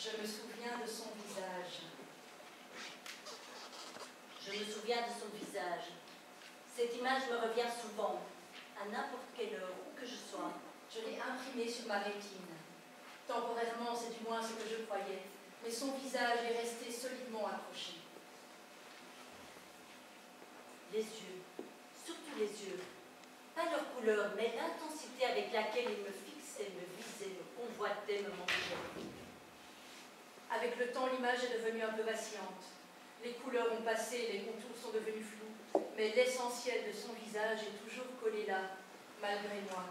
Je me souviens de son visage. Je me souviens de son visage. Cette image me revient souvent, à n'importe quelle heure, où que je sois. Je l'ai imprimée sur ma rétine. Temporairement, c'est du moins ce que je croyais, mais son visage est resté solidement accroché. Les yeux, surtout les yeux. Pas leur couleur, mais l'intensité avec laquelle ils me fixaient, me visaient, me convoitaient, me mangeaient. Avec le temps, l'image est devenue un peu vacillante. Les couleurs ont passé, les contours sont devenus flous, mais l'essentiel de son visage est toujours collé là, malgré moi.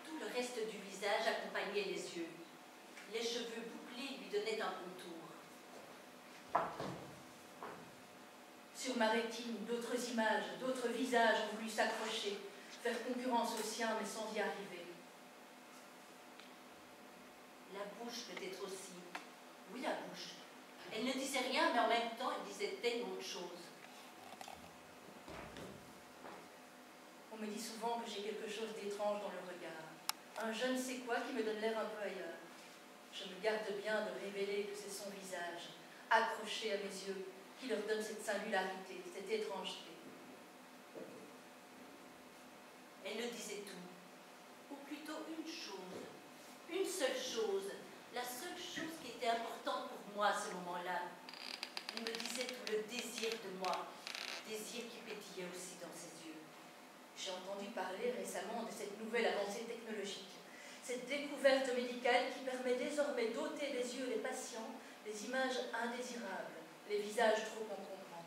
Tout le reste du visage accompagnait les yeux. Les cheveux bouclés lui donnaient un contour. Sur ma rétine, d'autres images, d'autres visages ont voulu s'accrocher, faire concurrence au sien, mais sans y arriver. La bouche peut-être aussi. Oui, la bouche. Elle ne disait rien, mais en même temps, elle disait tellement de choses. On me dit souvent que j'ai quelque chose d'étrange dans le regard. Un je ne sais quoi qui me donne l'air un peu ailleurs. Je me garde bien de révéler que c'est son visage, accroché à mes yeux, qui leur donne cette singularité, cette étrangeté. Elle me disait tout. Ou plutôt une chose. Une seule chose. La seule chose qui était importante pour moi à ce moment-là. Elle me disait tout le désir de moi. Désir qui pétillait aussi dans ses yeux. J'ai entendu parler récemment de cette nouvelle avancée technologique. Cette découverte médicale qui permet désormais d'ôter des yeux des patients des images indésirables, les visages trop encombrants.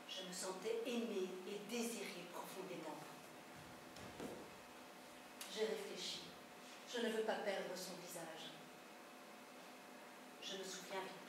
Je me sentais aimée et désirée profondément. J'ai réfléchi. Je ne veux pas perdre son visage. Je me souviens vite.